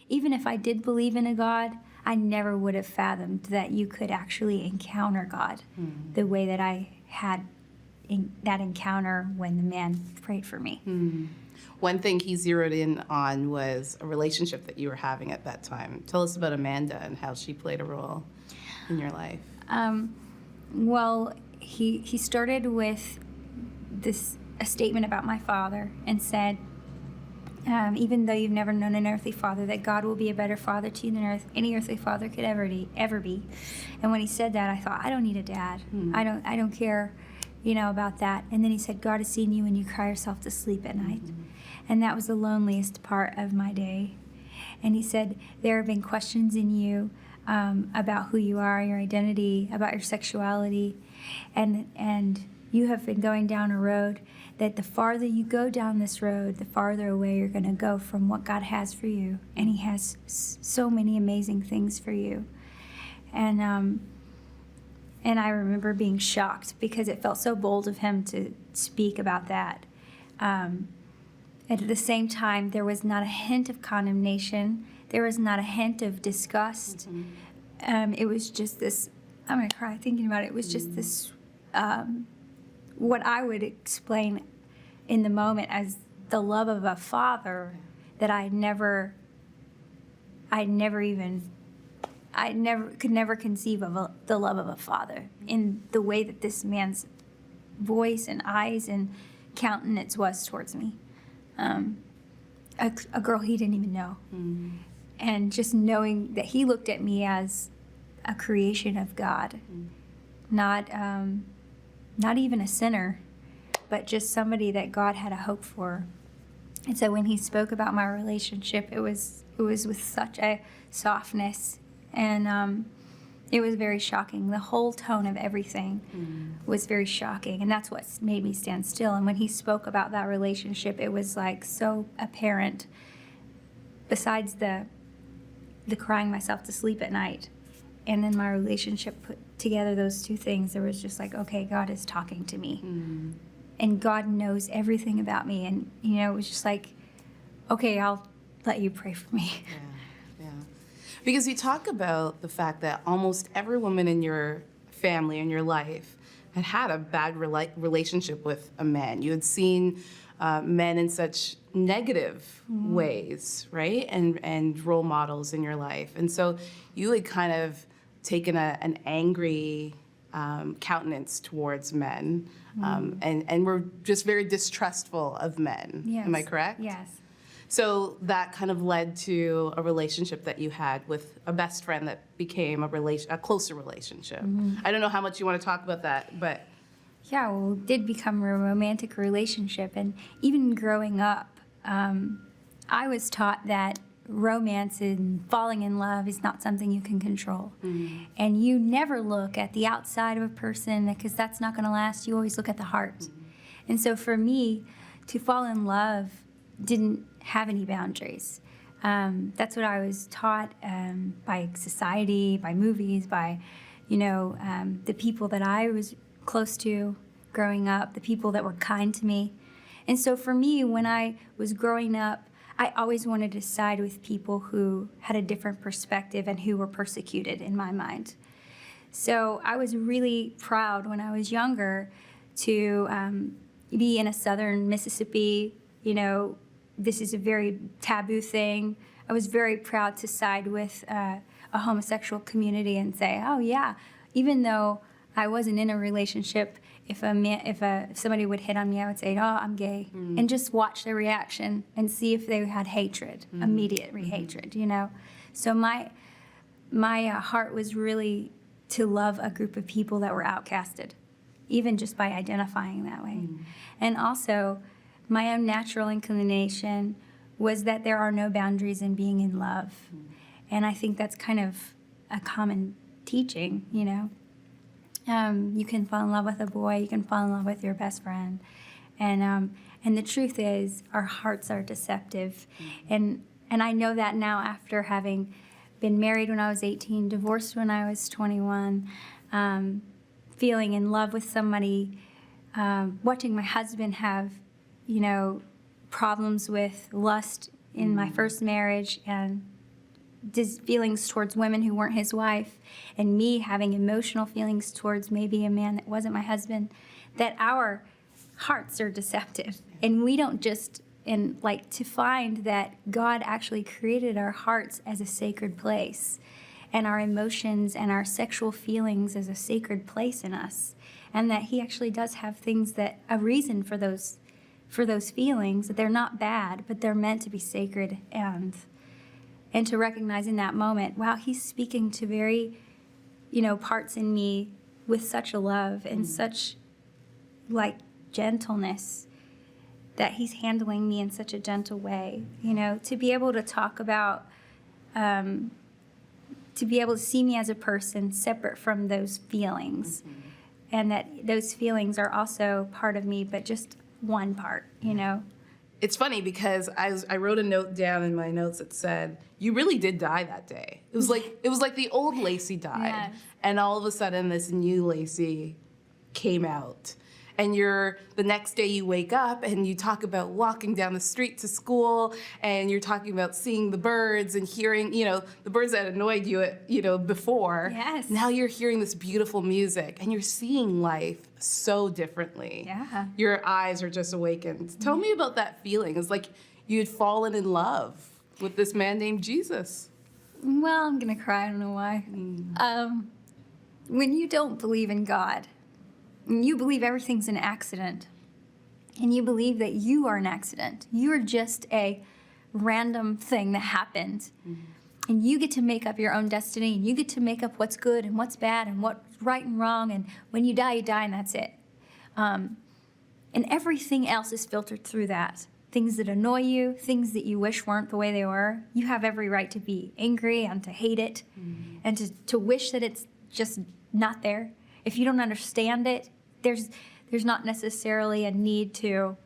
even if I did believe in a God, I never would have fathomed that you could actually encounter God the way that I had that encounter when the man prayed for me. One thing he zeroed in on was a relationship that you were having at that time. Tell us about Amanda and how she played a role in your life. Well, he started with a statement about my father and said, even though you've never known an earthly father, that God will be a better father to you than any earthly father could ever be. And when he said that, I thought, I don't need a dad. I don't care, about that. And then he said, God has seen you when you cry yourself to sleep at night. And that was the loneliest part of my day. And he said, there have been questions in you about who you are, your identity, about your sexuality, and you have been going down a road that the farther you go down this road, the farther away you're going to go from what God has for you. And he has so many amazing things for you. And I remember being shocked because it felt so bold of him to speak about that. And at the same time, there was not a hint of condemnation. There was not a hint of disgust. It was just this, I'm going to cry thinking about it. It was just this, what I would explain in the moment as the love of a father that I could never conceive of the love of a father in the way that this man's voice and eyes and countenance was towards me. A girl he didn't even know. And just knowing that he looked at me as a creation of God, not even a sinner, but just somebody that God had a hope for. And so when he spoke about my relationship, it was with such a softness, and it was very shocking. The whole tone of everything was very shocking, and that's what made me stand still. And when he spoke about that relationship, it was like so apparent. Besides the crying myself to sleep at night, and then my relationship, put together those two things, there was just like, okay, God is talking to me. And God knows everything about me. And, it was just like, okay, I'll let you pray for me. Yeah. Because you talk about the fact that almost every woman in your family, in your life, had a bad relationship with a man. You had seen men in such negative ways, right? And role models in your life. And so you had kind of taken an angry countenance towards men, and were just very distrustful of men. Yes. Am I correct? Yes. So that kind of led to a relationship that you had with a best friend that became a closer relationship. I don't know how much you want to talk about that, but... Yeah, well, it did become a romantic relationship. And even growing up, I was taught that romance and falling in love is not something you can control. And you never look at the outside of a person because that's not going to last. You always look at the heart. And so for me, to fall in love didn't have any boundaries. That's what I was taught by society, by movies, by, the people that I was close to growing up, the people that were kind to me. And so for me, when I was growing up, I always wanted to side with people who had a different perspective and who were persecuted in my mind. So I was really proud when I was younger to be in a southern Mississippi. This is a very taboo thing. I was very proud to side with a homosexual community and say, oh yeah, even though I wasn't in a relationship, if somebody would hit on me, I would say, oh, I'm gay, and just watch their reaction and see if they had hatred, immediate hatred, So my heart was really to love a group of people that were outcasted, even just by identifying that way. And also, my own natural inclination was that there are no boundaries in being in love. And I think that's kind of a common teaching, You can fall in love with a boy, you can fall in love with your best friend. And the truth is, our hearts are deceptive. And I know that now after having been married when I was 18, divorced when I was 21, feeling in love with somebody, watching my husband have, problems with lust in my first marriage, and feelings towards women who weren't his wife, and me having emotional feelings towards maybe a man that wasn't my husband, that our hearts are deceptive. And we don't just, and like to find that God actually created our hearts as a sacred place, and our emotions and our sexual feelings as a sacred place in us, and that he actually does have things that, a reason for those feelings, that they're not bad, but they're meant to be sacred, and to recognize in that moment, wow, he's speaking to very, parts in me with such a love and such like gentleness, that he's handling me in such a gentle way, to be able to talk about, to be able to see me as a person separate from those feelings, and that those feelings are also part of me, but just one part, It's funny because I wrote a note down in my notes that said, you really did die that day. It was like the old Lacey died, Yes. and all of a sudden this new Lacey came out. And the next day you wake up and you talk about walking down the street to school, and you're talking about seeing the birds and hearing, the birds that annoyed you, before. Yes. Now you're hearing this beautiful music, and you're seeing life so differently. Yeah. Your eyes are just awakened. Tell me about that feeling. It's like you had fallen in love with this man named Jesus. Well, I'm going to cry. I don't know why. When you don't believe in God, and you believe everything's an accident, and you believe that you are an accident, you're just a random thing that happened, and you get to make up your own destiny, and you get to make up what's good and what's bad and what's right and wrong, and when you die, and that's it. And everything else is filtered through that. Things that annoy you, things that you wish weren't the way they were, you have every right to be angry and to hate it, and to wish that it's just not there. If you don't understand it, there's not necessarily a need to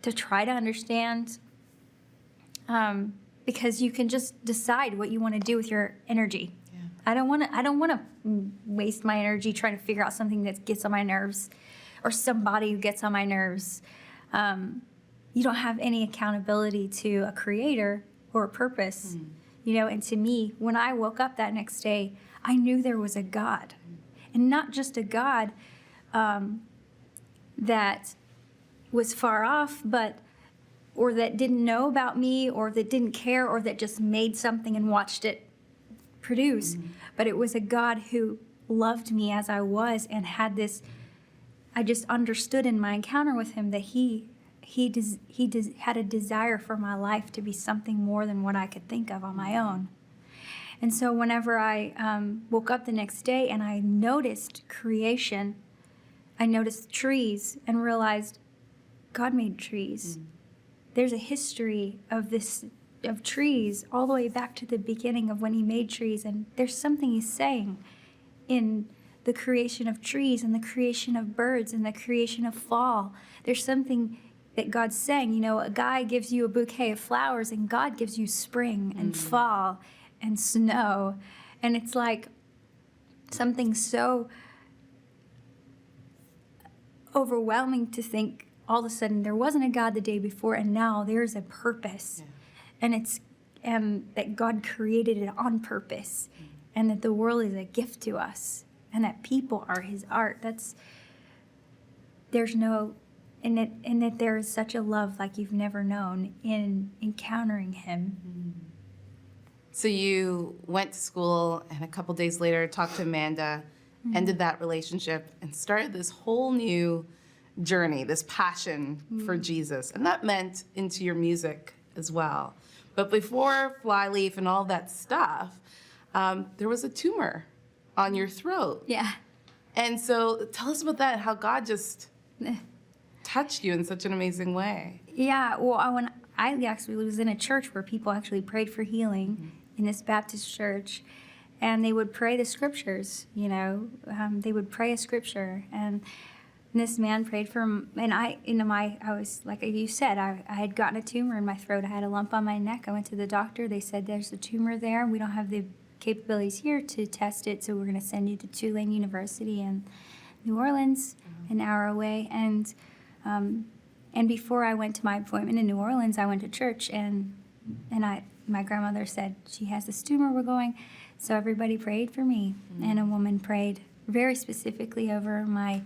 try to understand, because you can just decide what you want to do with your energy. Yeah. I don't want to waste my energy trying to figure out something that gets on my nerves, or somebody who gets on my nerves. You don't have any accountability to a creator or a purpose, And to me, when I woke up that next day, I knew there was a God. And not just a God that was far off, or that didn't know about me, or that didn't care, or that just made something and watched it produce. But it was a God who loved me as I was, and had this, I just understood in my encounter with him that he had a desire for my life to be something more than what I could think of on my own. And so whenever I woke up the next day and I noticed creation, I noticed trees and realized God made trees. There's a history of trees all the way back to the beginning of when he made trees, and there's something he's saying in the creation of trees and the creation of birds and the creation of fall. There's something that God's saying. A guy gives you a bouquet of flowers, and God gives you spring and fall and snow, and it's like something so overwhelming to think all of a sudden there wasn't a God the day before, and now there's a purpose. And that God created it on purpose, and that the world is a gift to us, and that people are his art. And that there is such a love like you've never known in encountering him. So you went to school, and a couple days later talked to Amanda, ended that relationship, and started this whole new journey, this passion for Jesus. And that meant into your music as well. But before Flyleaf and all that stuff, there was a tumor on your throat. Yeah. And so tell us about that, how God just touched you in such an amazing way. Yeah, well, when I actually was in a church where people actually prayed for healing, in this Baptist church, and they would pray the scriptures, they would pray a scripture, and this man prayed for him, and I was, like you said, I had gotten a tumor in my throat. I had a lump on my neck. I went to the doctor. They said, there's a tumor there. We don't have the capabilities here to test it, so we're going to send you to Tulane University in New Orleans, an hour away. And before I went to my appointment in New Orleans, I went to church, and my grandmother said, she has this tumor, we're going. So everybody prayed for me. And a woman prayed very specifically over my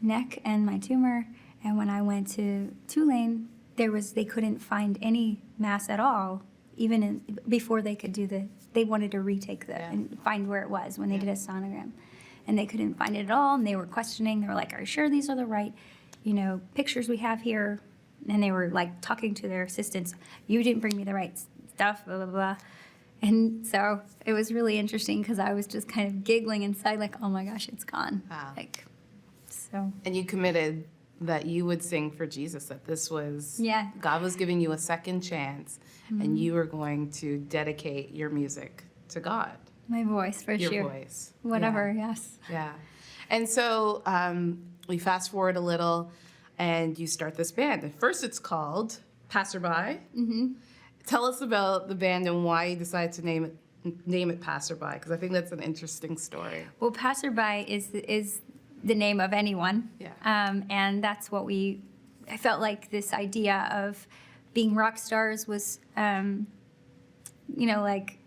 neck and my tumor. And when I went to Tulane, they couldn't find any mass at all, even before they could they wanted to retake and find where it was when they did a sonogram. And they couldn't find it at all, and they were questioning. They were like, are you sure these are the right, pictures we have here? And they were like talking to their assistants, you didn't bring me the right stuff, blah, blah, blah. And so it was really interesting because I was just kind of giggling inside like, oh my gosh, it's gone. Wow. So. And you committed that you would sing for Jesus, that this was, God was giving you a second chance, and you were going to dedicate your music to God. My voice, for sure. Your voice. Whatever, yes. Yeah. And so we fast forward a little, and you start this band. At first it's called Passerby. Tell us about the band and why you decided to name it Passerby, because I think that's an interesting story. Well, Passerby is the name of anyone. Yeah. And that's what I felt like this idea of being rock stars was, like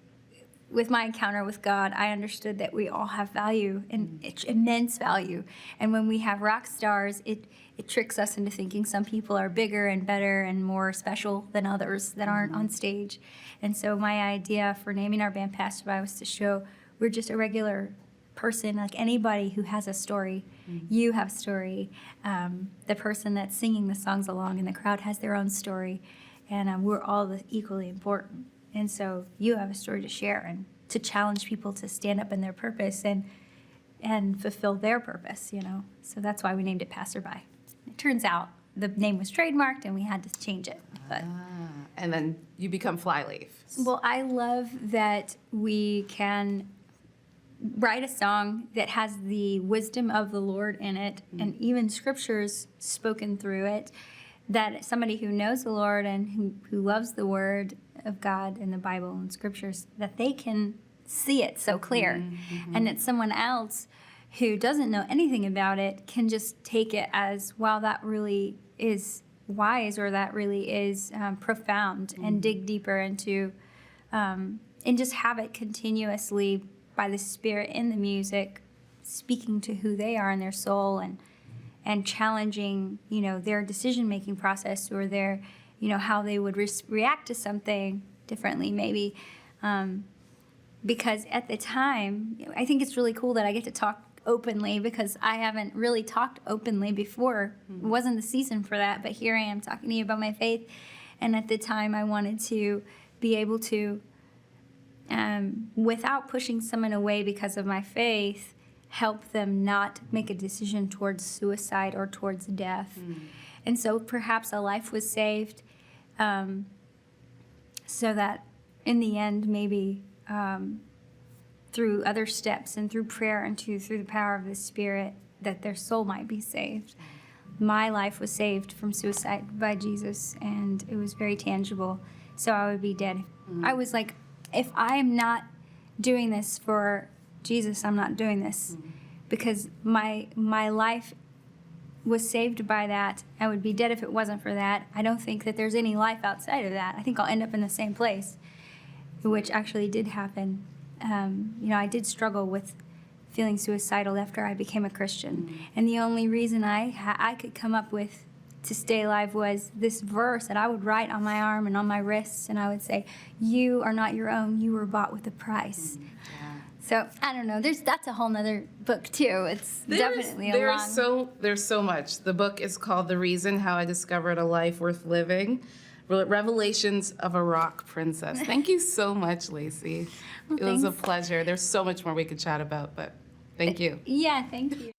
with my encounter with God, I understood that we all have value and immense value. And when we have rock stars, it tricks us into thinking some people are bigger and better and more special than others that aren't on stage. And so my idea for naming our band Passerby was to show we're just a regular person, like anybody who has a story. You have a story. The person that's singing the songs along in the crowd has their own story. And we're all equally important. And so you have a story to share and to challenge people to stand up in their purpose and fulfill their purpose, So that's why we named it Passerby. It turns out the name was trademarked and we had to change it. But and then you become Flyleaf. Well, I love that we can write a song that has the wisdom of the Lord in it and even scriptures spoken through it, that somebody who knows the Lord and who loves the word of God and the Bible and scriptures, that they can see it so clear. And that someone else who doesn't know anything about it can just take it as, wow, that really is wise, or that really is profound, and dig deeper into, and just have it continuously by the Spirit in the music, speaking to who they are in their soul and challenging, their decision-making process, or their, how they would react to something differently maybe. Because at the time, I think it's really cool that I get to talk openly, because I haven't really talked openly before. It wasn't the season for that, but here I am talking to you about my faith. And at the time, I wanted to be able to, without pushing someone away because of my faith, help them not make a decision towards suicide or towards death. And so perhaps a life was saved, so that in the end, maybe through other steps and through prayer and through the power of the Spirit, that their soul might be saved. My life was saved from suicide by Jesus, and it was very tangible. So I would be dead. I was like, if I am not doing this for Jesus, I'm not doing this. Because my life was saved by that. I would be dead if it wasn't for that. I don't think that there's any life outside of that. I think I'll end up in the same place, which actually did happen. I did struggle with feeling suicidal after I became a Christian. And the only reason I could come up with to stay alive was this verse that I would write on my arm and on my wrists, and I would say, you are not your own, you were bought with a price. So I don't know. That's a whole nother book too. It's definitely a long. There's so much. The book is called "The Reason: How I Discovered a Life Worth Living: Revelations of a Rock Princess." Thank you so much, Lacey. Well, it was a pleasure. There's so much more we could chat about, but thank you. Yeah, thank you.